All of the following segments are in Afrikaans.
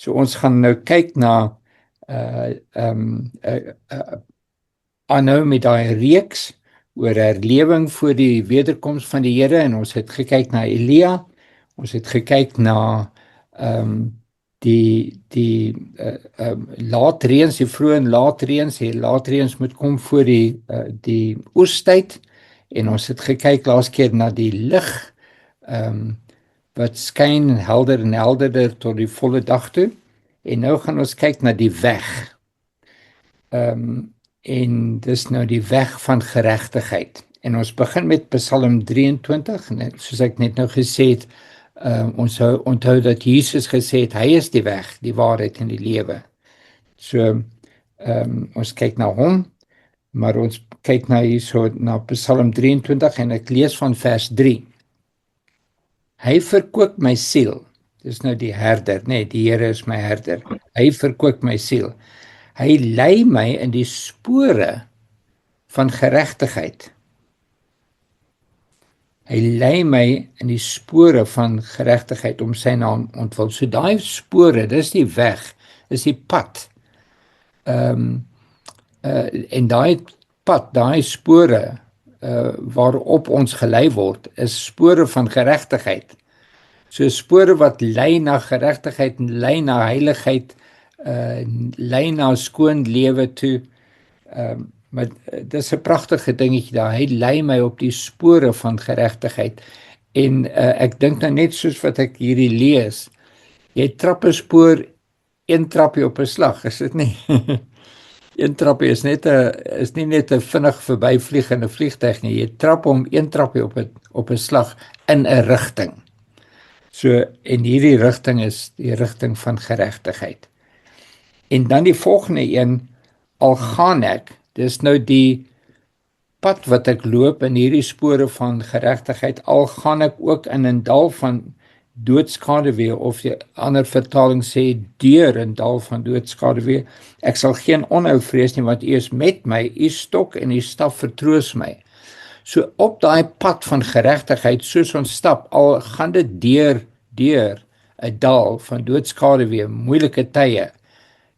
So ons gaan nou kyk na uh um uh, uh, aanhou met daai reeks oor herlewing voor die wederkoms van die Here, en ons het gekyk na Elia, ons het gekyk na die laatreëns, die vroeë en laatreëns. Die laatreëns moet kom voor die oestyd, en ons het gekyk laas keer na die lig wat skyn helder en helderder tot die volle dag toe, en nou gaan ons kyk na die weg. En dis nou die weg van geregtigheid. En ons begin met Psalm 23, en soos ek net nou gesê het, ons onthou dat Jesus gesê het, hy is die weg, die waarheid en die lewe. So, ons kyk na hom, maar ons kyk na hierso na Psalm 23, en ek lees van vers 3. Hy verkoop my siel, dis nou die herder, nee, die Here is my herder, hy verkoop my siel. Hy lei my in die spore van geregtigheid. Hy lei my in die spore van geregtigheid om sy naam ontwil. So daai spore, dis die weg, dis die pad. En daai pad, daai spore waarop ons gelei word, is spore van geregtigheid. So spore wat lei na geregtigheid, lei na heiligheid, lei na skoon lewe toe. Maar dis 'n pragtige dingetjie daar. Hy lei my op die spore van geregtigheid. En ek dink nou net soos wat ek hierdie lees, jy trap 'n spoor, een trappie op 'n slag, is dit nie? Een trappie is nie net 'n vinnig verbyvliegende vliegtuig nie. Jy trap hom een trappie op 'n slag in 'n rigting. So, en hierdie rigting is die rigting van geregtigheid. En dan die volgende een, al gaan ek, dis nou die pad wat ek loop in hierdie spore van geregtigheid, al gaan ek ook in 'n dal van doodskaduwee, of die ander vertaling sê deur 'n dal van doodskaduwee, ek sal geen onheil vrees nie, want U is met my, U stok en U staf vertroos my. So op daai pad van geregtigheid, soos ons stap, al gaan dit deur 'n dal van doodskaduwee, moeilike tye,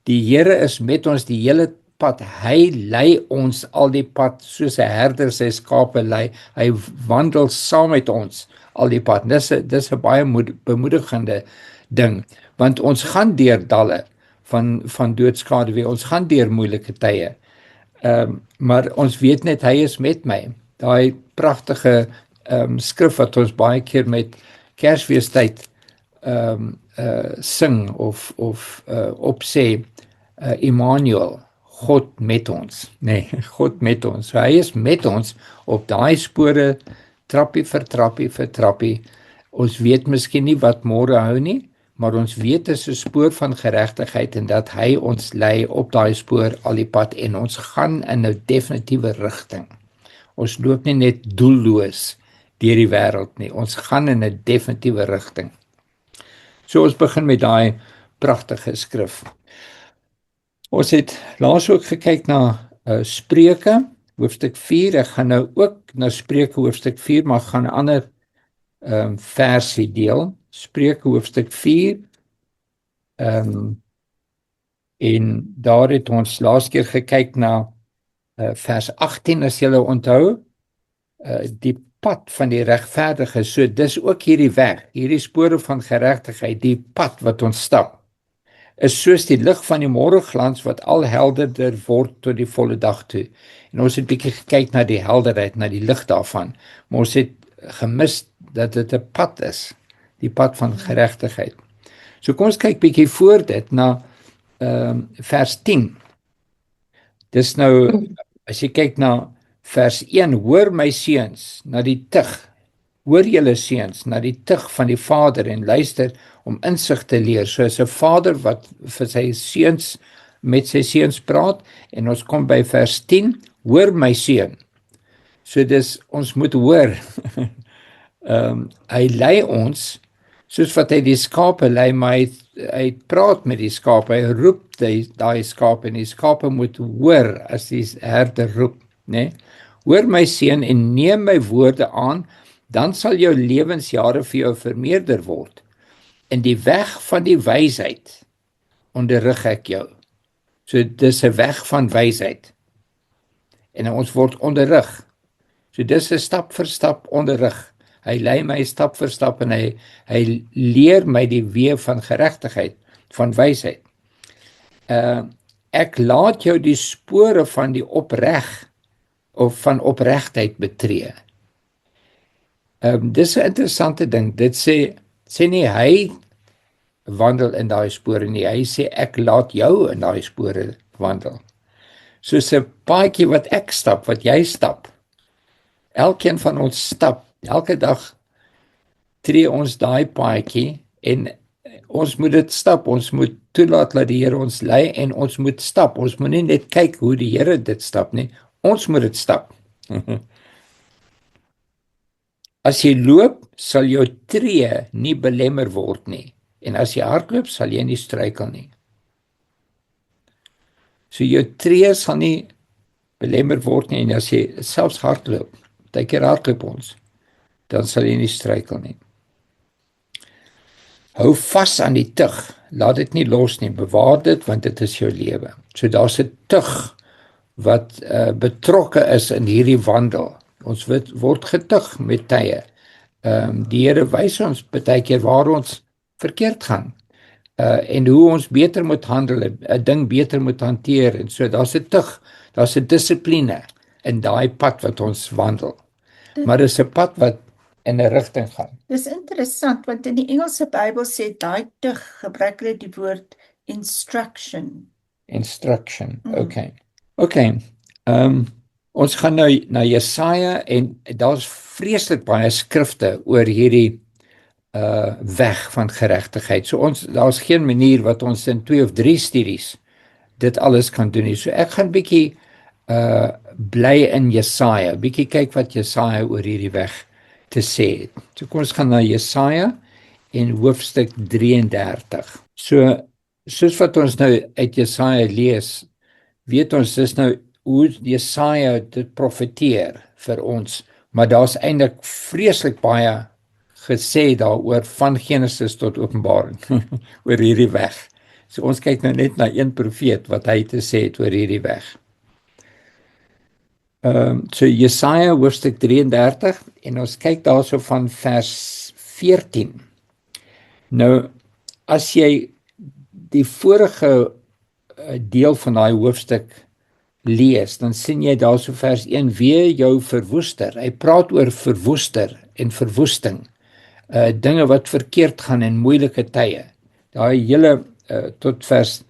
die Here is met ons die hele pad. Hy lei ons al die pad soos 'n herder sy skape lei. Hy wandel saam met ons al die pad. Dis 'n baie bemoedigende ding, want ons gaan deur dalle van doodskaduwee, ons gaan deur moeilike tye. Maar ons weet net hy is met my. Daai pragtige skrif wat ons baie keer met Kersfeestyd sing of opsê, Immanuel, God met ons. Nee, God met ons. So hy is met ons op daai spore, trappie vir trappie vir trappie. Ons weet miskien nie wat môre hou nie, maar ons weet dit is 'n spoor van geregtigheid, en dat hy ons lei op daai spoor al die pad, en ons gaan in 'n definitiewe rigting. Ons loop nie net doelloos deur die wêreld nie, ons gaan in 'n definitiewe rigting. So ons begin met daai pragtige skrif. Ons het laas ook gekyk na Spreuke, hoofstuk 4, ek gaan nou ook na Spreuke hoofstuk 4, maar gaan 'n ander versie deel, Spreuke hoofstuk 4, en daar het ons laas keer gekyk na vers 18, as julle onthou, die pad van die regverdige, so dis ook hierdie weg, hierdie spore van geregtigheid, die pad wat ons stap, is soos die lig van die môreglans wat al helderder word tot die volle dag toe. En ons het bietjie gekyk na die helderheid, na die lig daarvan, maar ons het gemis dat dit 'n pad is, die pad van geregtigheid. So kom ons kyk bietjie voor dit na vers 10. Dis nou, as jy kyk na vers 1, hoor my seuns, na die tug, hoor julle seuns, na die tug van die Vader, en luister om insig te leer. So is 'n vader wat vir sy seuns, met sy seuns praat, en ons kom by vers 10, hoor my seun. So dis, ons moet hoor. Hy lei ons, soos wat hy die skape lei, maar hy praat met die skape, hy roep daai skape, en die skape moet hoor as die herder roep, né? Hoor my seun en neem my woorde aan, dan sal jou lewensjare vir jou vermeerder word. In die weg van die wysheid onderrig ek jou. So dis 'n weg van wysheid. En ons word onderrig. So dis 'n stap vir stap onderrig. Hy lei my stap vir stap en hy leer my die weë van geregtigheid, van wysheid. Ek laat jou die spore van die van opregtheid betree. Dis 'n interessante ding. Dit sê nie hy wandel in daai spore nie. Hy sê ek laat jou in daai spore wandel. Soos 'n paadjie wat ek stap, wat jy stap. Elkeen van ons stap, elke dag tree ons daai paadjie en ons moet dit stap. Ons moet toelaat dat die Here ons lei en ons moet stap. Ons moet nie net kyk hoe die Here dit stap nie. Ons moet dit stap. As jy loop, sal jou tree nie belemmer word nie. En as jy hardloop, sal jy nie struikel nie. So jou tree sal nie belemmer word nie. En as jy selfs hardloop, baie keer hardloop ons, dan sal jy nie struikel nie. Hou vas aan die tug. Laat dit nie los nie. Bewaar dit, want dit is jou lewe. So daar's 'n tug wat betrokke is in hierdie wandel. Ons word getug met tye. Die Here wys ons baie keer waar ons verkeerd gaan. En hoe ons beter moet handel, 'n ding beter moet hanteer. En so daar's 'n tug, daar's 'n dissipline in daai pad wat ons wandel. Maar dis 'n pad wat in 'n rigting gaan. Dis interessant, want in die Engelse Bybel sê daai tug gebruik hulle die woord instruction. Instruction, okay. Ons gaan nou na Jesaja en daar's vreeslik baie skrifte oor hierdie weg van geregtigheid. So daar's geen manier wat ons in 2 of 3 studies dit alles kan doen nie. So ek gaan bietjie bly in Jesaja, bietjie kyk wat Jesaja oor hierdie weg te sê het. So kom ons gaan na Jesaja en hoofstuk 33. So soos wat ons nou uit Jesaja lees, weet ons dis nou hoe Jesaja dit profeteer vir ons, maar daar's eintlik vreeslik baie gesê daaroor van Genesis tot Openbaring oor hierdie weg. So ons kyk nou net na een profeet wat hy te sê het oor hierdie weg. So Jesaja hoofstuk 33 en ons kyk daarso van vers 14. Nou as jy die vorige deel van daai hoofstuk lees, dan sien jy daarso vers 1, wee jou verwoester. Hy praat oor verwoester en verwoesting. Dinge wat verkeerd gaan in moeilike tye. Daai hele tot vers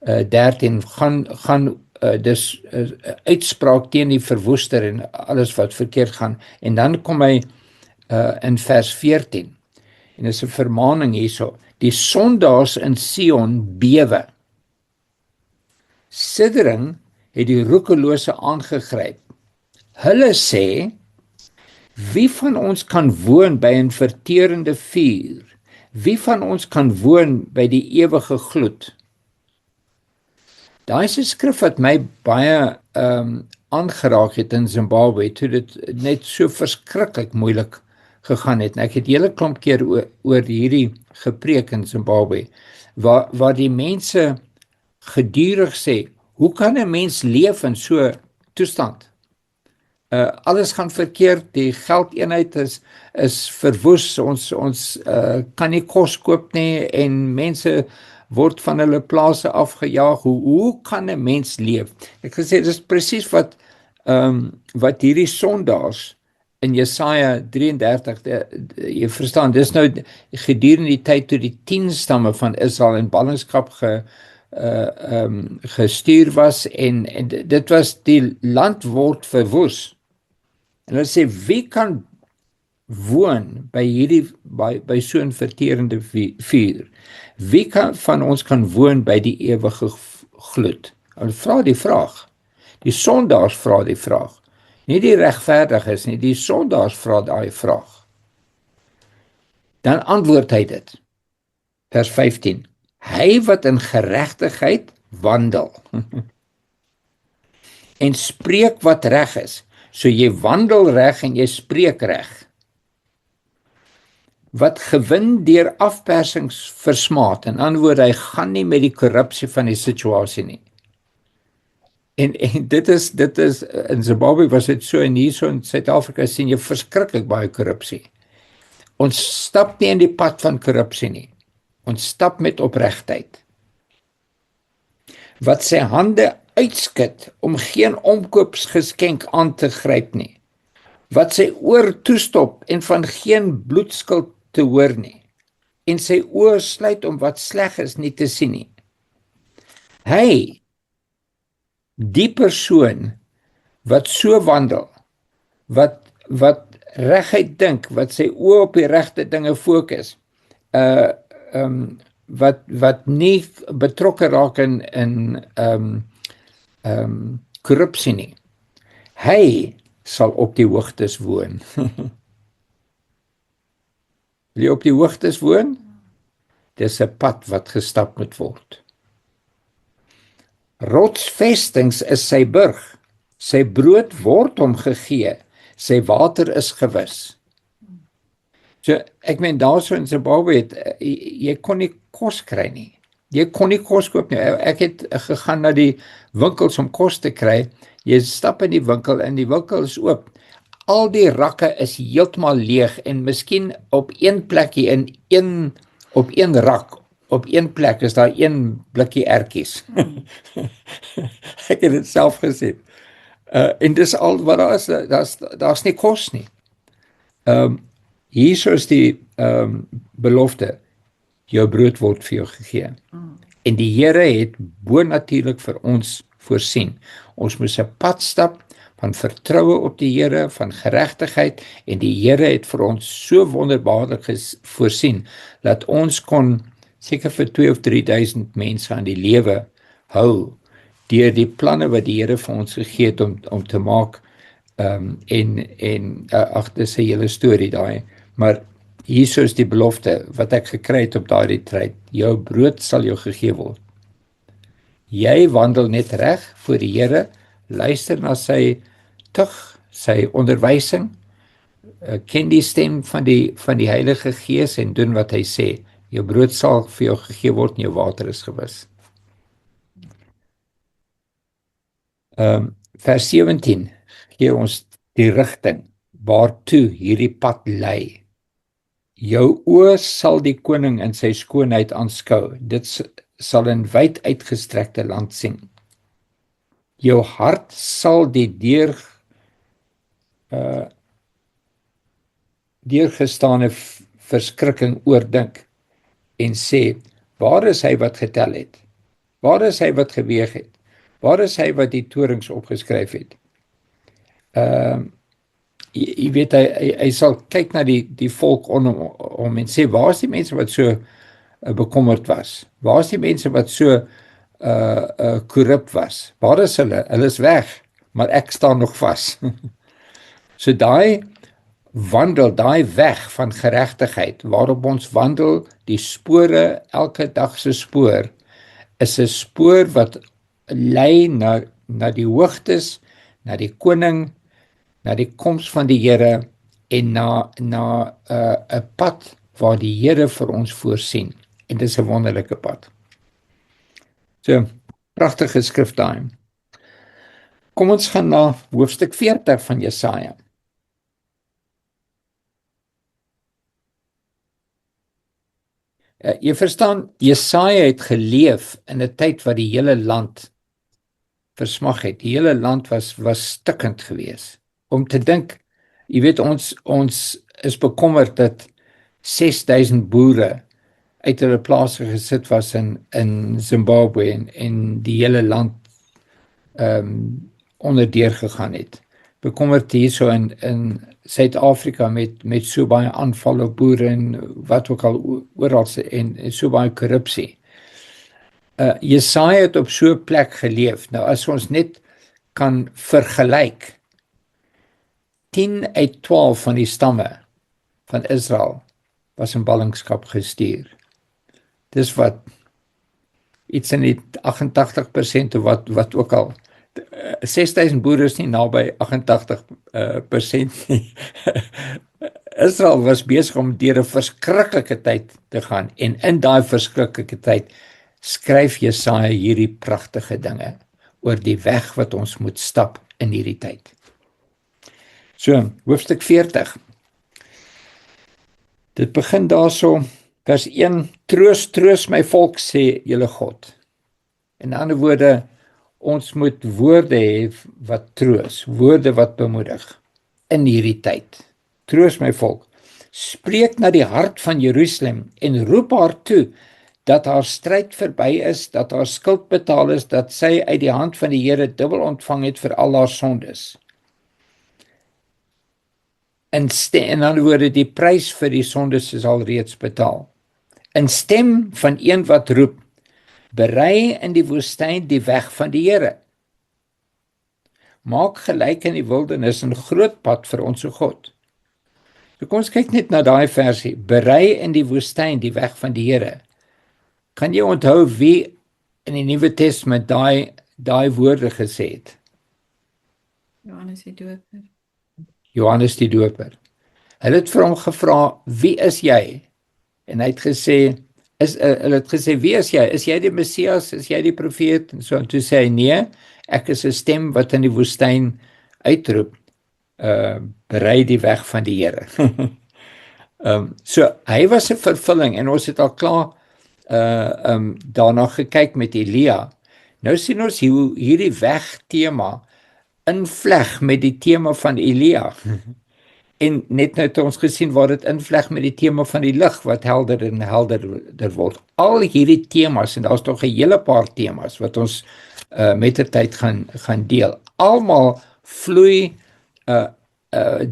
13 gaan dis uitspraak teen die verwoester en alles wat verkeerd gaan. En dan kom hy in vers 14. En dis 'n vermaaning hierso. Die sondaars in Sion bewe. Siddering het die roekelose aangegryp. Hulle sê, wie van ons kan woon by 'n verterende vuur? Wie van ons kan woon by die ewige gloed? Daai is 'n skrif wat my baie aangeraak het in Zimbabwe, toe dit net so verskriklik moeilik gegaan het. En ek het hele klomp keer oor hierdie gepreek in Zimbabwe, waar die mense gedurig sê, hoe kan 'n mens leef in so 'n toestand? Alles gaan verkeerd, die geldeenheid is verwoes, ons kan nie kos koop nie en mense word van hulle plase afgejaag. Hoe kan 'n mens leef? Ek gesê dis presies wat hierdie sondaars in Jesaja 33, jy verstaan, dis nou gedurende die tyd toe die 10 stamme van Israel in ballingskap gestuur was en dit was die land word verwoes. En hulle sê, wie kan woon by so 'n verterende vuur? Wie van ons kan woon by die ewige gloed? Hulle vra die vraag. Die sondaars vra die vraag. Nie die regverdiges nie, die sondaars vra daai vraag. Dan antwoord hy dit. Vers 15. Hy wat in geregtigheid wandel en spreek wat reg is. So jy wandel reg en jy spreek reg. wat gewin deur afpersings versmaad. In ander woorde, hy gaan nie met die korrupsie van die situasie nie. En dit is in Zimbabwe was dit so, en hierso in Suid-Afrika sien jy verskriklik baie korrupsie. Ons stap nie in die pad van korrupsie nie. Ons stap met opregtheid. Wat sy hande uitskit om geen omkoopsgeskenk aan te gryp nie. Wat sy oor toestop en van geen bloedskuld te hoor nie. En sy oë sluit om wat sleg is nie te sien nie. Hy, die persoon wat so wandel, wat reguit dink, wat sy oë op die regte dinge fokus, wat nie betrokke raak in korrupsie nie. Hy sal op die hoogtes woon. Wil jy op die hoogtes woon? Dis 'n pad wat gestap moet word. Rotsvestings is sy burg, sy brood word hom gegee, sy water is gewis. So, ek meen daarso in Zimbabwe jy kon nie kos kry nie. Jy kon nie kos koop nie. Ek het gegaan na die winkels om kos te kry. Jy stap in die winkel is oop. Al die rakke is heeltemal leeg en miskien op een plekkie op een rak, op een plek is daar een blikkie ertjies. Ek het dit self gesien. En dis al wat daar is, daar's nie kos nie. Hier is die belofte, jou brood word vir jou gegee. En die Here het bonatuurlik vir ons voorsien. Ons moet 'n pad stap van vertroue op die Here, van geregtigheid, en die Here het vir ons so wonderbaarlik voorsien, dat ons kon seker vir 2 of 3,000 mense aan die lewe hou, deur die planne wat die Here vir ons gegee het om te maak, ag, dis 'n hele storie daai, maar hier is die belofte wat ek gekry het op daardie tyd, jou brood sal jou gegee word. Jy wandel net reg voor die Here, luister na sy tug, sy onderwysing, ken die stem van die Heilige Gees en doen wat hy sê. Jou brood sal vir jou gegee word en jou water is gewis. Vers 17 gee ons die rigting waartoe hierdie pad lei. Jou oë sal die koning in sy skoonheid aanskou. Dit sal in wyd uitgestrekte land sien. Jou hart sal die deurgestane verskrikking oordink en sê, waar is hy wat getel het? Waar is hy wat geweeg het? Waar is hy wat die torings opgeskryf het? Jy weet, hy sal kyk na die volk om en sê, waar is die mense wat so bekommerd was? Waar is die mense wat so korrup was? Waar is hulle? Hulle is weg, maar ek staan nog vas. So daai weg van geregtigheid, waarop ons wandel, die spore, elke dag se spoor, is 'n spoor wat lei na die hoogtes, na die koning, na die koms van die Here en na 'n pad waar die Here vir ons voorsien. En dit is 'n wonderlike pad. So, pragtige skrif daai. Kom ons gaan na hoofstuk 40 van Jesaja. Jy verstaan, Jesaja het geleef in 'n tyd wat die hele land versmag het. Die hele land was stikkend geweest. Om te dink, jy weet, ons is bekommerd dat 6,000 boere uit hulle plase gesit was in Zimbabwe en die hele land onderdeur gegaan het. Bekommerd hierso in Suid-Afrika met so baie aanvalle op boere en wat ook al oral en so baie korrupsie. Jesaja het op so 'n plek geleef. Nou as ons net kan vergelyk, 10 uit 12 van die stamme van Israel was in ballingskap gestuur. Dis wat iets in die 88% of wat ook al. 6,000 boere is nie naby 88% nie. Israel was besig om deur 'n verskriklike tyd te gaan en in daai verskriklike tyd skryf Jesaja hierdie pragtige dinge oor die weg wat ons moet stap in hierdie tyd. So, hoofstuk 40. Dit begin daarso, vers 1, troos, troos my volk, sê julle God. In ander woorde, ons moet woorde hê wat troos, woorde wat bemoedig in hierdie tyd. Troos my volk. Spreek na die hart van Jerusalem en roep haar toe dat haar stryd verby is, dat haar skuld betaal is, dat sy uit die hand van die Here dubbel ontvang het vir al haar sondes. In ander woorde, die prys vir die sondes is al reeds betaal. In stem van een wat roep, berei in die woestyn die weg van die Here. Maak gelyk in die wildernis 'n groot pad vir ons God. So kom ons kyk net na daai versie, berei in die woestyn die weg van die Here. Kan jy onthou wie in die Nuwe Testament daai woorde gesê het? Johannes die Doper. Johannes die Doper. Hulle het vir hom gevra, wie is jy? En hy het gesê, hulle het gesê, wie is jy? Is jy die Messias? Is jy die profeet? En so, en toe sê hy, nee, ek is 'n stem wat in die woestyn uitroep, berei die weg van die Here. So, hy was 'n vervulling, en ons het al klaar daarna gekyk met Elia. Nou sien ons hoe hierdie weg tema invleg met die tema van Elia. En net nou het ons gesien waar dit invleg met die tema van die lig wat helder en helderder word. Al hierdie temas, en daar's nog 'n hele paar temas wat ons met die tyd gaan deel. Almal vloei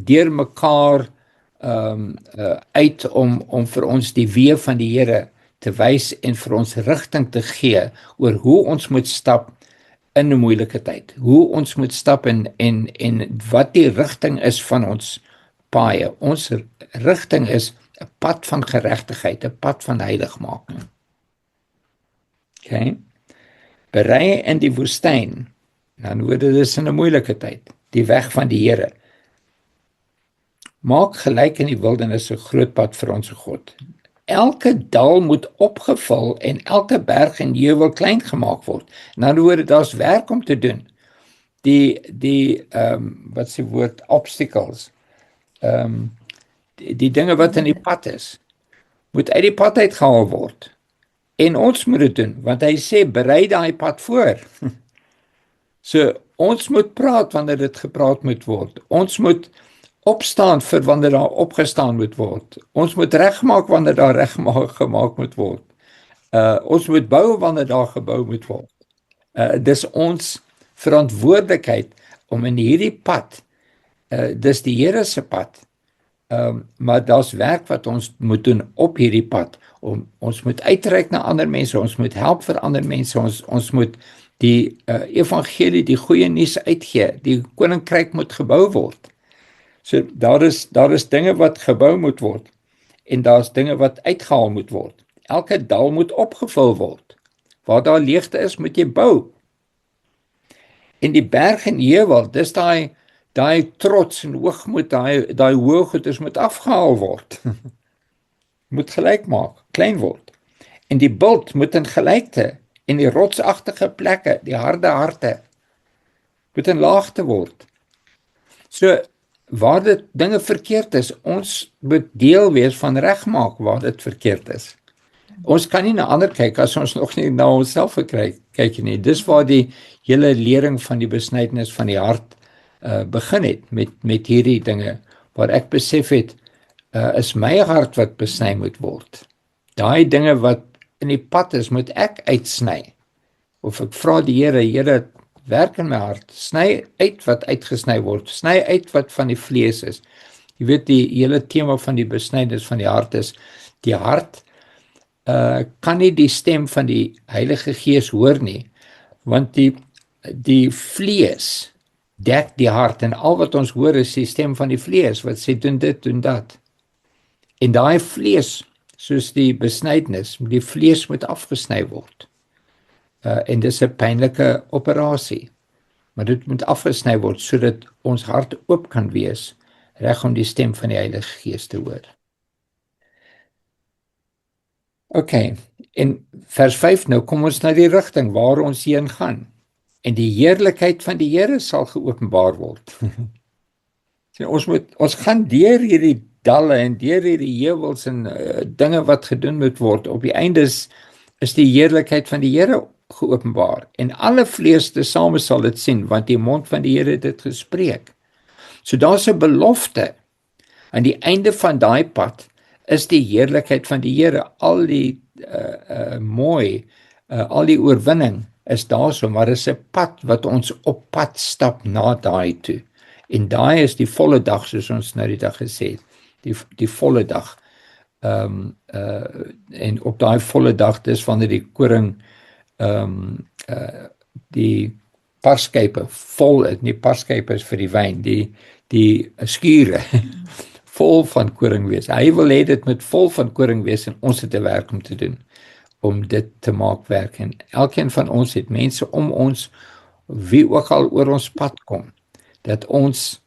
deur mekaar uit om vir ons die weë van die Here te wys en vir ons rigting te gee oor hoe ons moet stap in 'n moeilike tyd. Hoe ons moet stap en wat die rigting is van ons paaie. Ons rigting is 'n pad van geregtigheid, 'n pad van heiligmaking. Okay. Berei in die woestyn. Dan word dit is in 'n moeilike tyd, die weg van die Here. Maak gelyk in die wildernis 'n groot pad vir ons God. Elke dal moet opgevul en elke berg en heuwel klein gemaak word. In ander woorde, daar's werk om te doen. Wat is die woord, obstacles. Die dinge wat in die pad is, moet uit die pad uitgehaal word. En ons moet dit doen, want hy sê, berei daai pad voor. So, ons moet praat wanneer dit gepraat moet word. Ons moet opstaan vir wanneer daar opgestaan moet word. Ons moet regmaak wanneer daar reggemaak moet word. Ons moet bou wanneer daar gebou moet word. Dis ons verantwoordelikheid om in hierdie pad, dis die Here se pad, maar daar's werk wat ons moet doen op hierdie pad. Ons moet uitreik na ander mense, ons moet help vir ander mense, ons moet die evangelie, die goeie nuus uitgee, die koninkryk moet gebou word. So daar is dinge wat gebou moet word en daar's dinge wat uitgehaal moet word. Elke dal moet opgevul word. Waar daar leegte is, moet jy bou. En die berg en heuwel, dis daai trots en hoogmoed, daai hoë goeders moet afgehaal word. Moet gelyk maak, klein word. En die bult moet in gelykte en die rotsagtige plekke, die harde harte, moet in laagte word. So waar dit dinge verkeerd is, ons moet deel wees van regmaak waar dit verkeerd is. Ons kan nie na ander kyk as ons nog nie na onsself kyk nie. Dis waar die hele lering van die besnydenis van die hart begin het met hierdie dinge, waar ek besef het, is my hart wat besny moet word. Daai dinge wat in die pad is, moet ek uitsny. Of ek vra die Here, werk in my hart, sny uit wat uitgesny word, sny uit wat van die vlees is. Jy weet, die hele tema van die besnydenis van die hart is, die hart kan nie die stem van die Heilige Gees hoor nie, want die vlees dek die hart, en al wat ons hoor is die stem van die vlees, wat sê, doen dit, doen dat. En daai vlees, soos die besnydenis, die vlees moet afgesny word. En dis 'n pynlike operasie, maar dit moet afgesny word, sodat ons hart oop kan wees, reg om die stem van die Heilige Gees te hoor. OK, en vers 5 nou kom ons na die rigting waar ons heen gaan. En die heerlikheid van die Here sal geopenbaar word. So, ons gaan deur hierdie dalle en deur hierdie heuwels en dinge wat gedoen moet word. Op die einde is die heerlikheid van die Here geopenbaar en alle vlees tesame sal dit sien, want die mond van die Here het dit gespreek. So daar's 'n belofte. Aan die einde van daai pad is die heerlikheid van die Here, al die mooi, al die oorwinning is daarso, maar is 'n pad wat ons op pad stap na daai toe. En daai is die volle dag, soos ons nou die dag gesê het, die volle dag. En op daai volle dag, dis wanneer die koring die parskype vol is, nie parskype is vir die wyn, die skure vol van koring wees. Hy wil hê dit moet vol van koring wees en ons het 'n werk om te doen, om dit te maak werk. En elkeen van ons het mense om ons, wie ook al oor ons pad kom, dat ons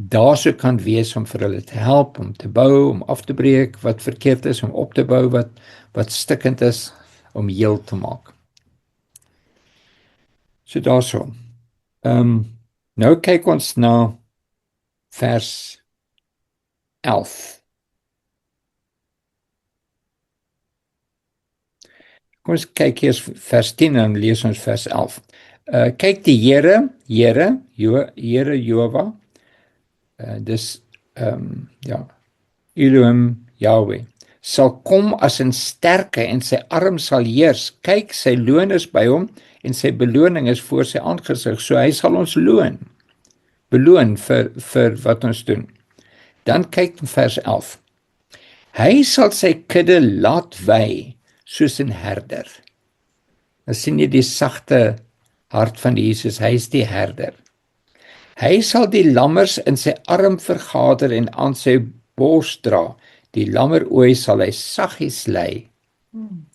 daarso kan wees om vir hulle te help, om te bou, om af te breek wat verkeerd is, om op te bou wat stikkend is, om heel te maak. So daarso. Nou kyk ons na vers 11. Kom ons kyk eers vers 10 en lees ons vers 11. Kyk, die Here Jehova, dis Elohim Yahweh, sal kom as 'n sterke en sy arm sal heers. Kyk, sy loon is by hom en sy beloning is voor sy aangesig. So hy sal ons beloon vir wat ons doen. Dan kyk vers 11. Hy sal sy kudde laat wei soos 'n herder. Dan sien jy die sagte hart van Jesus, hy is die herder. Hy sal die lammers in sy arm vergader en aan sy bors dra. Die lammerooi sal hy saggies lei.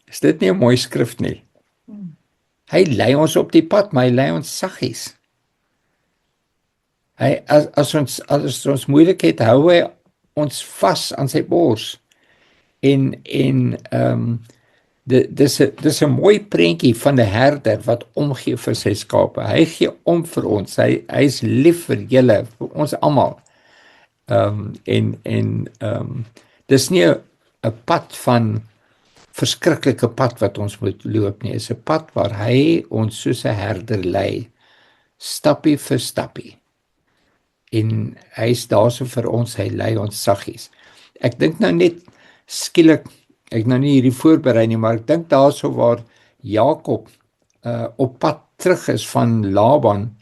Is dit nie 'n mooi skrif nie? Hy lei ons op die pad, maar hy lei ons saggies. Hy as ons moeilikheid hou hy ons vas aan sy bors. En dis 'n mooi prentjie van 'n herder wat omgee vir sy skape. Hy gee om vir ons. Hy is lief vir julle, vir ons almal. Dis nie 'n pad van verskriklike pad wat ons moet loop nie. Dis 'n pad waar hy ons soos 'n herder lei, stappie vir stappie. En hy is daarso vir ons, hy lei ons saggies. Ek dink nou net skielik, ek nou nie hierdie voorberei nie, maar ek dink daarso waar Jakob op pad terug is van Laban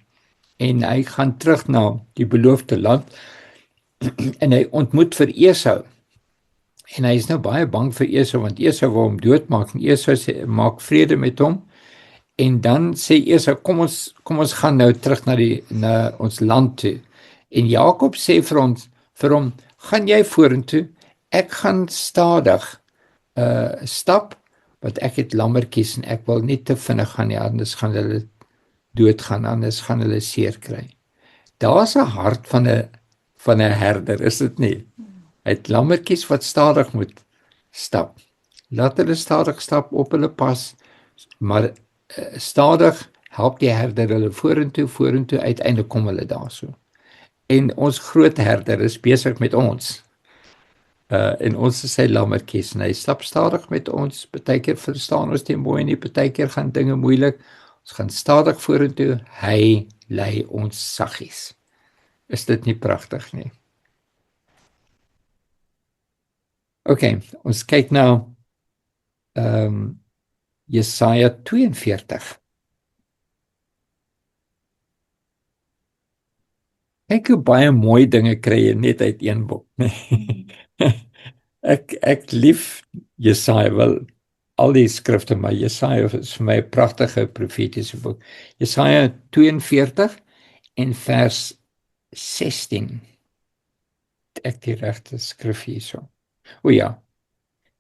en hy gaan terug na die beloofde land en hy ontmoet vir Esau. En hy is nou baie bang vir Esau, want Esau wil hom doodmaak en Esau sê, maak vrede met hom. En dan sê Esau, kom ons gaan nou terug na ons land toe. En Jakob sê vir hom, gaan jy vorentoe, ek gaan stadig stap, want ek het lammertjies en ek wil nie te vinnig gaan nie, anders gaan hulle doodgaan, anders gaan hulle seer kry. Daar's 'n hart van 'n herder, is dit nie? Hy het lammertjies wat stadig moet stap. Laat hulle stadig stap op hulle pas, maar stadig help die herder hulle vorentoe, uiteindelik kom hulle daarso. En ons groot herder is besig met ons. En ons is sy lammertjies en hy stap stadig met ons. Partykeer verstaan ons nie mooi nie, partykeer gaan dinge moeilik. Ons gaan stadig vorentoe, hy lei ons saggies. Is dit nie pragtig nie? OK, ons kyk nou Jesaja 42. Kyk hoe baie mooi dinge kry jy net uit een boek, nee. Ek lief Jesaja, wel al die skrifte, maar Jesaja is vir my 'n pragtige profetiese boek. Jesaja 42 en vers 16. Ek die regte skrif hierso. O ja,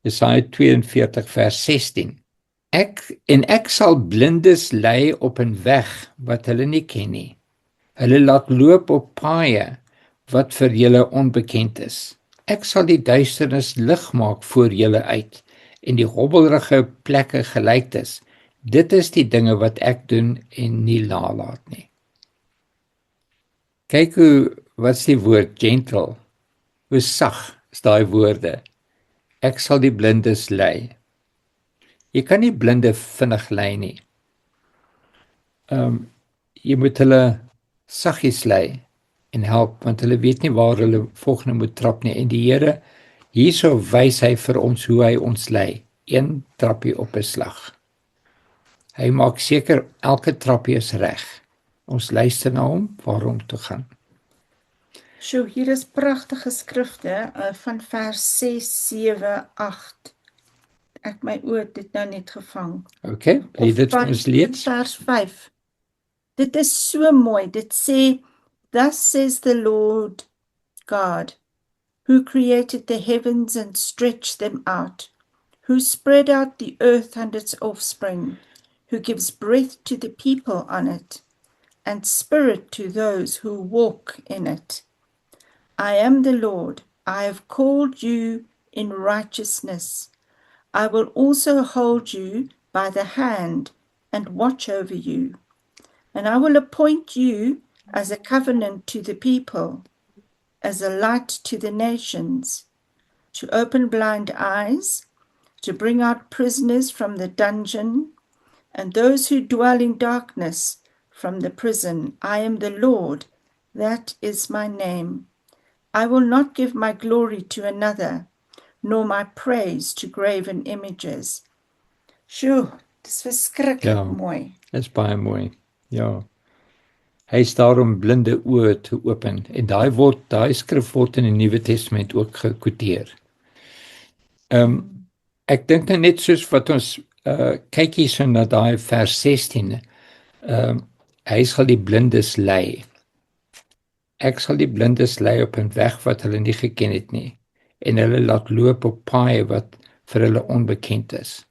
Jesaja 42 vers 16. Ek sal blindes lei op 'n weg wat hulle nie ken nie. Hulle laat loop op paaie wat vir julle onbekend is. Ek sal die duisternis lig maak voor julle uit en die hobbelrige plekke gelyktes. Dit is die dinge wat ek doen en nie nalat nie. Kyk wat is die woord gentle, hoe sag is daai woorde. Ek sal die blindes lei. Jy kan nie blinde vinnig lei nie. Jy moet hulle saggies lei en help, want hulle weet nie waar hulle volgende moet trap nie. En die Here, hierso wys hy vir ons hoe hy ons lei. Een trappie op 'n slag. Hy maak seker elke trappie is reg. Ons luister na hom waar om te gaan. Sjoe, hier is pragtige skrifte van vers 6, 7, 8. Ek my oë het dit nou net gevang. Okay, lees dit vir ons lees. Vers 5. Dit is so mooi. Dit sê, Thus says the Lord God, who created the heavens and stretched them out, who spread out the earth and its offspring, who gives breath to the people on it, and spirit to those who walk in it. I am the Lord. I have called you in righteousness. I will also hold you by the hand and watch over you. And I will appoint you as a covenant to the people, as a light to the nations, to open blind eyes, to bring out prisoners from the dungeon, and those who dwell in darkness from the prison. I am the Lord, that is my name. I will not give my glory to another, nor my praise to graven images. Sjoe, dis verskriklik mooi. Dis baie mooi. Ja. Hy is daar om blinde oë te open en daai skrif word in die Nuwe Testament ook gekwoteer. Ek dink net soos wat ons kyk hierso na daai vers 16. Hy sal die blindes lei. Ek sal die blindes lei op 'n weg wat hulle nie geken het nie en hulle laat loop op paaie wat vir hulle onbekend is.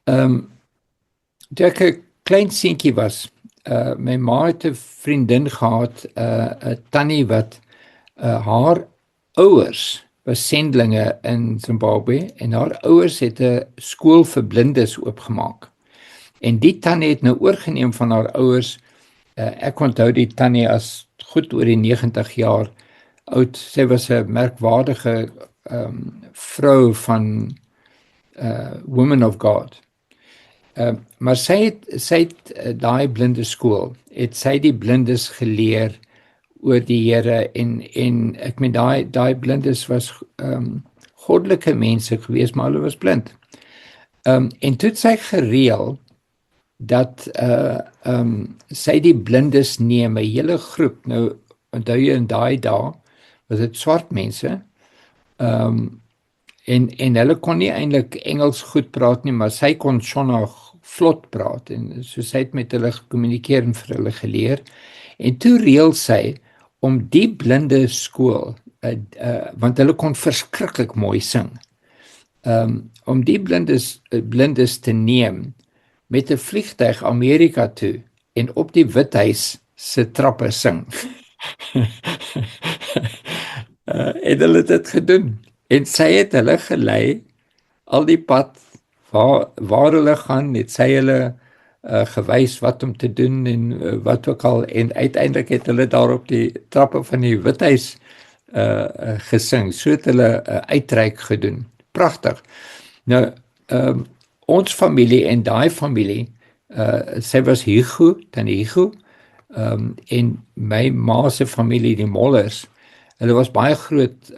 Toe ek 'n klein seentjie was, my ma het 'n vriendin gehad, 'n tannie wat haar ouers was sendlinge in Zimbabwe en haar ouers het 'n skool vir blindes oopgemaak. En die tannie het nou oorgeneem van haar ouers. Ek onthou die tannie as goed oor die 90 jaar oud. Sy was 'n merkwaardige vrou van Women of God. Maar sy het daai blinde skool, het sy die blindes geleer oor die Here en ek meen daai blindes was goddelike mense gewees, maar hulle was blind. En toe het sy gereël dat sy die blindes neem, 'n hele groep. Nou onthou jy in daai dae was dit swart mense. En hulle kon nie eintlik Engels goed praat nie, maar sy kon Shona vlot praat en so sy het met hulle gekommunikeer en vir hulle geleer. En toe reël sy om die blinde skool, want hulle kon verskriklik mooi sing, om die blindes te neem met 'n vliegtuig Amerika toe en op die Withuis se trappe sing. En hulle het dit gedoen. En sy het hulle gelei al die pad waar hulle gaan, het sy hulle gewys wat om te doen en wat ook al, en uiteindelik het hulle daar op die trappe van die Withuis gesing. So het hulle uitreik gedoen. Pragtig. Nou, ons familie en daai familie, sy was Hugo, tannie Hugo, en my ma se familie, die Mollers, hulle was baie groot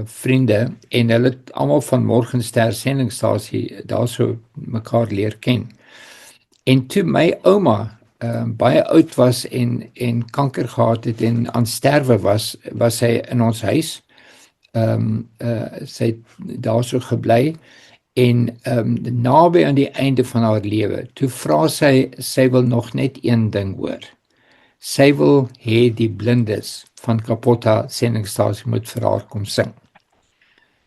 vriende en hulle het almal van Morgenster sendingstasie daarso mekaar leer ken. En toe my ouma baie oud was en kanker gehad het en aan sterwe was sy in ons huis. Sy het daarso gebly en naby aan die einde van haar lewe, toe vra sy wil nog net een ding hoor. Sy wil hê die blindes van Kapota sendingstasie moet vir haar kom sing.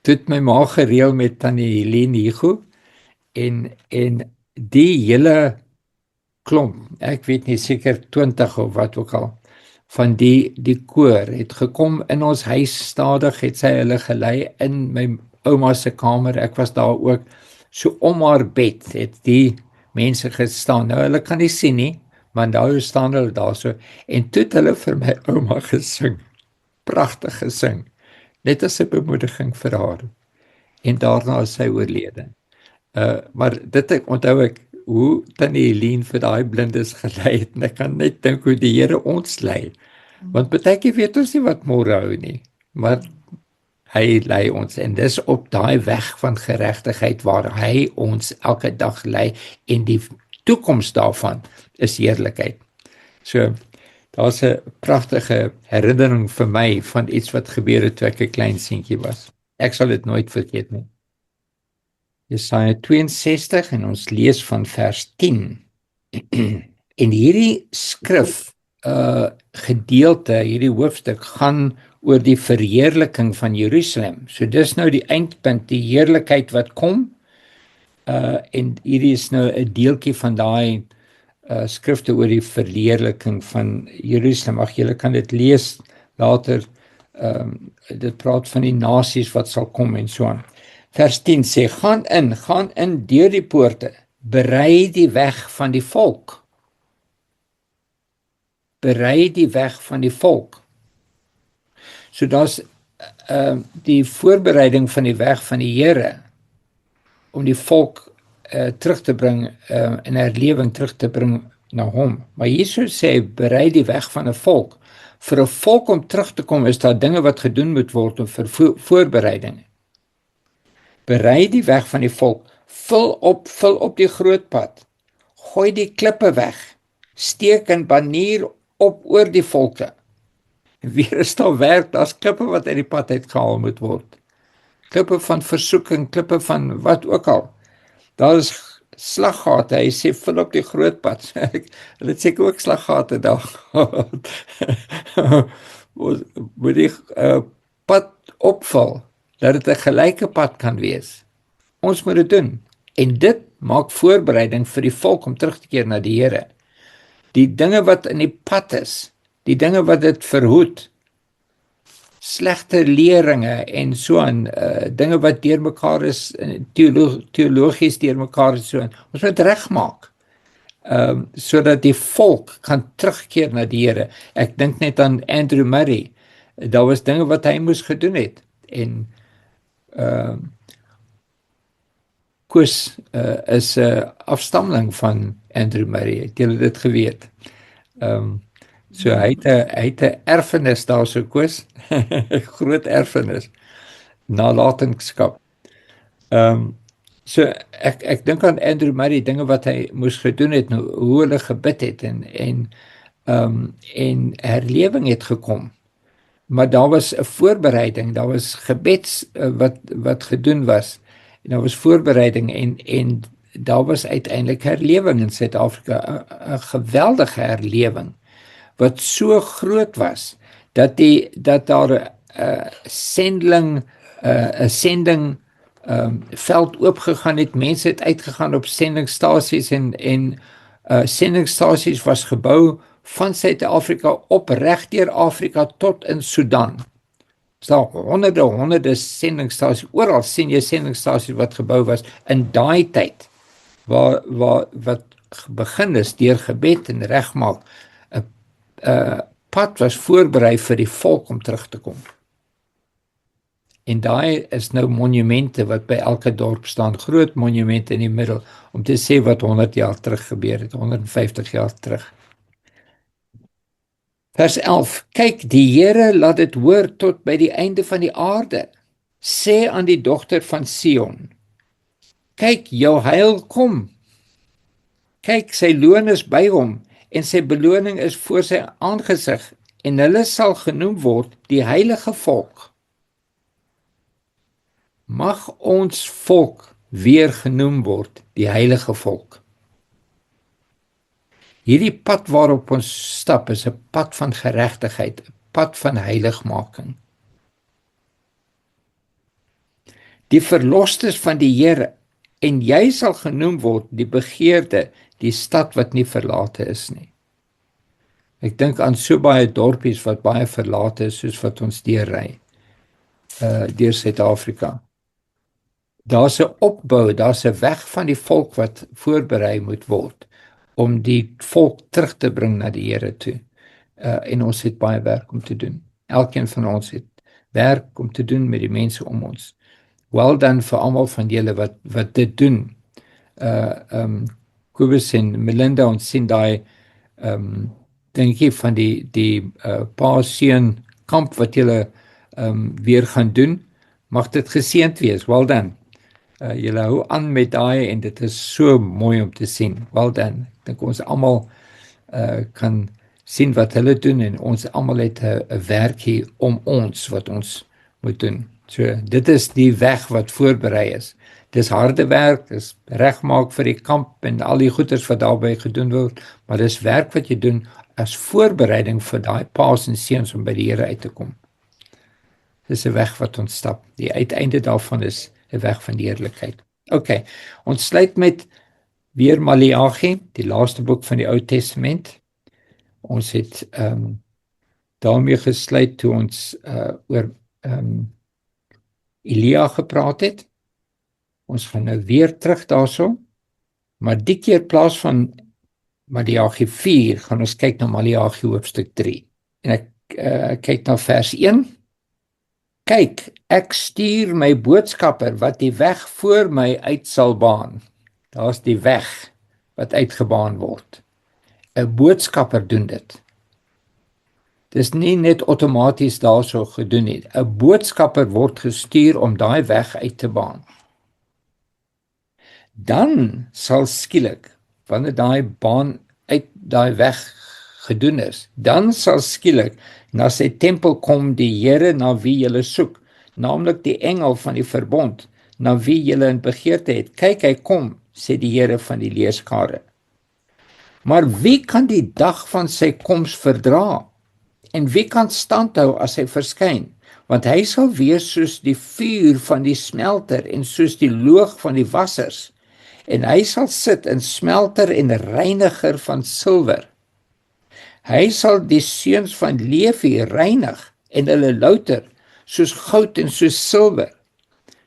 Toe het my ma gereël met tannie Helene Hugo en die hele klomp, ek weet nie, seker 20 of wat ook al, van die koor het gekom in ons huis stadig, het sy hulle gelei in my ouma se kamer. Ek was daar ook. So om haar bed het die mense gestaan. Nou hulle kan nie sien nie, maar nou staan hulle daar so en toe het hulle vir my ouma gesing. Pragtig gesing. Net as 'n bemoediging vir haar. En daarna is sy oorlede. Maar dit onthou ek hoe tannie Helene vir daai blindes gelei het. En ek kan net dink hoe die Here ons lei. Want baie keer weet ons nie wat môre hou nie, maar hy lei ons en dis op daai weg van geregtigheid waar hy ons elke dag lei en die toekoms daarvan is heerlikheid. So daar's 'n pragtige herinnering vir my van iets wat gebeur het toe ek 'n klein seentjie was. Ek sal dit nooit vergeet nie. Jesaja 62 en ons lees van vers 10. En hierdie skrif gedeelte, hierdie hoofstuk gaan oor die verheerliking van Jerusalem. So dis nou die eindpunt, die heerlikheid wat kom. En hierdie is nou 'n deeltjie van daai skrifte oor die verheerliking van Jerusalem. Ag, julle kan dit lees later. Dit praat van die nasies wat sal kom en so aan. Vers 10 sê, gaan in deur die poorte, berei die weg van die volk. Berei die weg van die volk. So daar's die voorbereiding van die weg van die Here om die volk terug te bring, in herlewing terug te bring na hom. Maar Jesus sê, berei die weg van 'n volk. Vir 'n volk om terug te kom is daar dinge wat gedoen moet word vir voorbereiding. Berei die weg van die volk, vul op die groot pad, gooi die klippe weg, steek 'n banier op oor die volke. Weer is daar werk, daar's klippe wat uit die pad uitgehaal moet word. Klippe van versoeking, klippe van wat ook al. Daar is slaggate, hy sê vul op die groot pad. Hulle het seker ook slaggate daar gehad. Moet die pad opval, dat dit 'n gelyke pad kan wees. Ons moet dit doen. En dit maak voorbereiding vir die volk om terug te keer na die Here. Die dinge wat in die pad is, die dinge wat dit verhoed, slegte leringe en so aan, dinge wat deurmekaar is, teologies deurmekaar is so aan, ons moet regmaak, sodat die volk kan terugkeer na die Here. Ek dink net aan Andrew Murray, daar was dinge wat hy moes gedoen het, en Koos is 'n afstammeling van Andrew Murray, het julle dit geweet? So hy het 'n erfenis daar so, Koos, groot erfenis, nalatenskap. So ek dink aan Andrew Murray, dinge wat hy moes gedoen het, hoe hulle gebid het en herlewing het gekom. Maar daar was 'n voorbereiding, daar was gebeds wat gedoen was. En daar was voorbereiding en daar was uiteindelik herlewing in Suid-Afrika, 'n geweldige herlewing wat so groot was dat daar 'n sending veld oopgegaan het, mense het uitgegaan op sendingstasies en sendingstasies was gebou van Suid-Afrika op reg deur Afrika tot in Sudan. Daar honderde sendingstasies, oral sien jy sendingstasies wat gebou was in daai tyd, wat begin is deur gebed en regmaak. 'n pad was voorberei vir die volk om terug te kom. En daai is nou monumente wat by elke dorp staan, groot monumente in die middel, om te sê wat 100 jaar terug gebeur het, 150 jaar terug. Vers 11, kyk, die Here laat dit hoor tot by die einde van die aarde. Sê aan die dogter van Sion, kyk, jou heil kom. Kyk, sy loon is by hom, en sy beloning is voor sy aangesig, en hulle sal genoem word die heilige volk. Mag ons volk weer genoem word die heilige volk. Hierdie pad waarop ons stap is 'n pad van geregtigheid, 'n pad van heiligmaking. Die verlosters van die Here, en jy sal genoem word die begeerde, die stad wat nie verlate is nie. Ek dink aan so baie dorpies wat baie verlate is, soos wat ons deurry, deur Suid-Afrika. Daar's 'n opbou, daar's 'n weg van die volk wat voorberei moet word, om die volk terug te bring na die Here toe. En ons het baie werk om te doen. Elkeen van ons het werk om te doen met die mense om ons. Wel dan vir almal van julle wat dit doen. Kobus en Melinda, ons sien daai dingetjie van die pa-seun kamp wat julle weer gaan doen. Mag dit geseënd wees. Wel dan. Julle hou aan met daai en dit is so mooi om te sien. Wel dan. Ek dink ons almal kan sien wat hulle doen en ons almal het 'n werk hier om ons wat ons moet doen. So dit is die weg wat voorberei is. Dis harde werk, dis regmaak vir die kamp en al die goeders wat daarbey gedoen word, maar dis werk wat jy doen as voorbereiding vir daai paas en seuns om by die Here uit te kom. Dis 'n weg wat ons stap. Die uiteinde daarvan is 'n weg van die heerlikheid. OK, ons sluit met weer Maleagi, die laaste boek van die Ou Testament. Ons het daarmee gesluit toe ons oor Elia gepraat het. Ons gaan nou weer terug daarso, maar die keer in plaas van Maleagi 4, gaan ons kyk na Maleagi hoofstuk 3. En ek kyk na vers 1. Kyk, ek stuur my boodskapper wat die weg voor my uit sal baan. Daar's die weg wat uitgebaan word. 'n Boodskapper doen dit. Dis nie net outomaties daarso gedoen nie. 'n Boodskapper word gestuur om daai weg uit te baan. Dan sal skielik, wanneer daai baan uit daai weg gedoen is, dan sal skielik na sy tempel kom die Here na wie julle soek, naamlik die engel van die verbond, na wie julle in begeerte het. Kyk, hy kom, sê die Here van die leerskare. Maar wie kan die dag van sy koms verdra? En wie kan standhou as hy verskyn? Want hy sal wees soos die vuur van die smelter en soos die loog van die wassers. En hy sal sit in smelter en reiniger van silwer. Hy sal die seuns van Levi reinig en hulle louter, soos goud en soos silwer,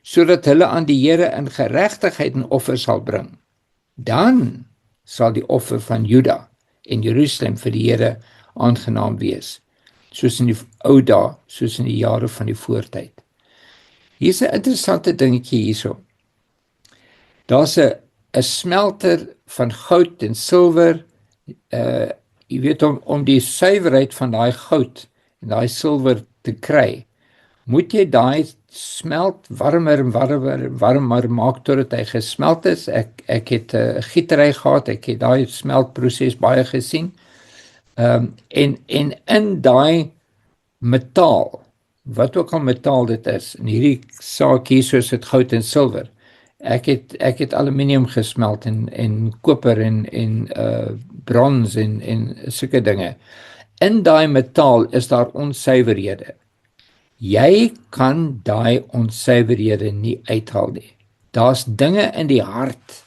sodat hulle aan die Here in geregtigheid 'n offer sal bring. Dan sal die offer van Juda en Jerusalem vir die Here aangenaam wees, soos in die ou dae, soos in die jare van die voortyd. Hier's 'n interessante dingetjie hierso. Daar's 'n smelter van goud en silwer, jy weet om die suiwerheid van daai goud en daai silwer te kry, moet jy daai smelt warmer en warmer maak totdat hy gesmelt is. Ek het 'n gietery gehad, ek het daai smeltproses baie gesien. En in daai metaal, wat ook al metaal dit is, in hierdie saak hier soos dit goud en silwer. Ek het aluminium gesmelt en koper en brons en sulke dinge. In daai metaal is daar onsuiverhede. Jy kan daai onsuiverhede nie uithaal nie. Daar's dinge in die hart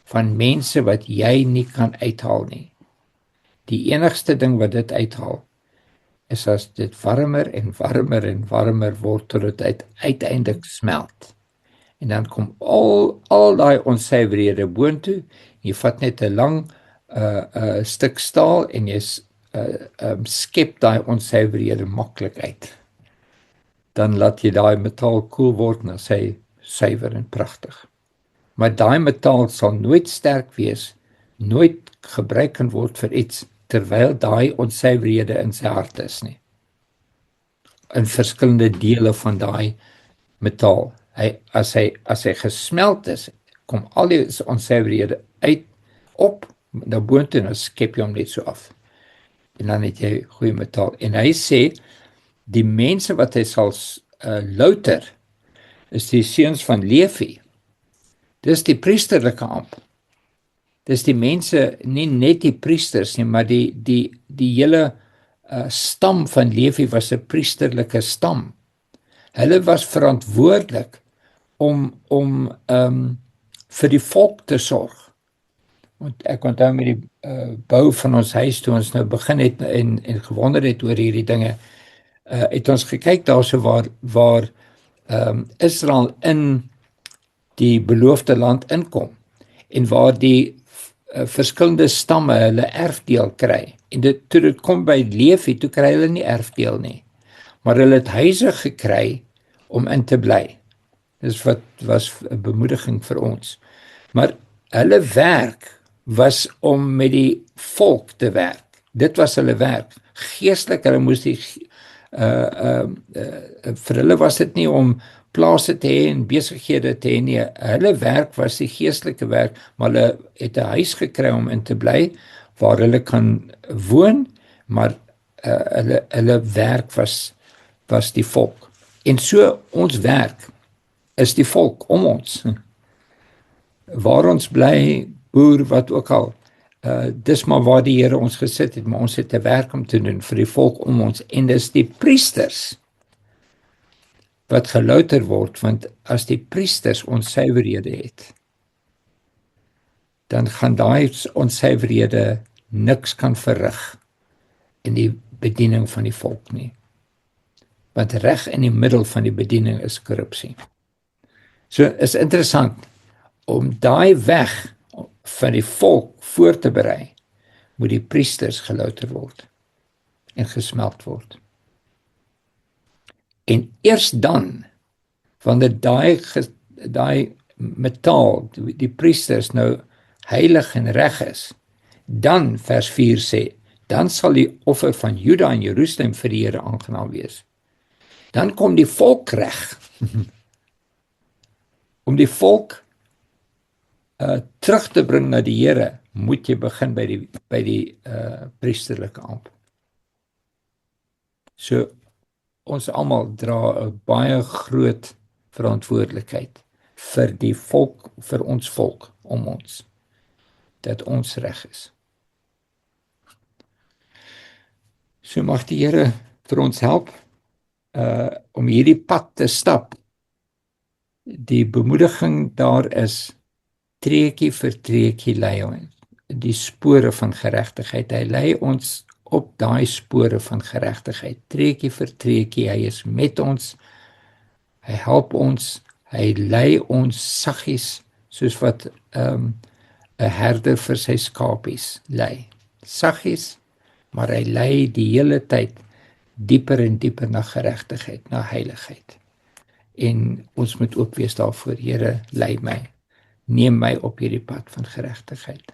van mense wat jy nie kan uithaal nie. Die enigste ding wat dit uithaal, is as dit warmer en warmer en warmer word tot dit uiteindelik smelt. En dan kom al daai onsuiverhede boontoe. Jy vat net 'n lang stuk staal en jy skep daai onsuiverhede maklik uit. Dan laat jy daai metaal koel word en sy suiwer en pragtig. Maar daai metaal sal nooit sterk wees, nooit gebruik kan word vir iets, terwyl daai onsuiverhede in sy hart is nie. In verskillende dele van daai metaal. As hy gesmelt is, kom al die onsuiverhede uit op na boontoe en dan skep jy hom net so af. En dan het jy goeie metaal. En hy sê, die mense wat hy sal louter, is die seuns van Levi. Dis die priesterlike amp. Dis die mense, nie net die priesters nie, maar die hele stam van Levi was 'n priesterlike stam. Hulle was verantwoordelik om vir die volk te sorg. Want ek onthou met die bou van ons huis toe ons nou begin het en gewonder het oor hierdie dinge, het ons gekyk daarso waar Israel in die beloofde land inkom en waar die verskillende stamme hulle erfdeel kry. En toe dit kom by Levi, toe kry hulle nie erfdeel nie, maar hulle het huise gekry om in te bly. Dis wat was 'n bemoediging vir ons. Maar hulle werk was om met die volk te werk. Dit was hulle werk. Geestelik, hulle moes die vir hulle was dit nie om plase te hê en besighede te hê nie. Hulle werk was die geestelike werk, maar hulle het 'n huis gekry om in te bly waar hulle kan woon, maar hulle werk was die volk. En so ons werk is die volk om ons. Waar ons bly, boer, wat ook al. Dis maar waar die Here ons gesit het, maar ons het 'n werk om te doen vir die volk om ons. En dis die priesters wat gelouter word, want as die priesters onsuiverhede het, dan gaan daai onsuiverhede niks kan verrig in die bediening van die volk nie. Want reg in die middel van die bediening is korrupsie. So is interessant om daai weg van die volk voor te berei, moet die priesters gelouter word en gesmelt word. En eers dan, wanneer daai metaal, die priesters nou heilig en reg is, dan vers 4 sê, dan sal die offer van Juda en Jerusalem vir die Here aangenaam wees. Dan kom die volk reg. Om die volk terug te bring na die Here, moet jy begin by die priesterlike amp. So ons almal dra 'n baie groot verantwoordelikheid vir die volk, vir ons volk om ons, dat ons reg is. So mag die Here vir ons help om hierdie pad te stap. Die bemoediging daar is treukie vir treukie lei ons die spore van geregtigheid. Hy lei ons op daai spore van geregtigheid, treukie vir treukie. Hy is met ons, hy help ons, hy lei ons saggies, soos wat 'n herder vir sy skapies lei. Saggies, maar hy lei die hele tyd dieper en dieper na geregtigheid, na heiligheid. En ons moet ook wees daarvoor, Here, lei my, neem my op hierdie pad van geregtigheid.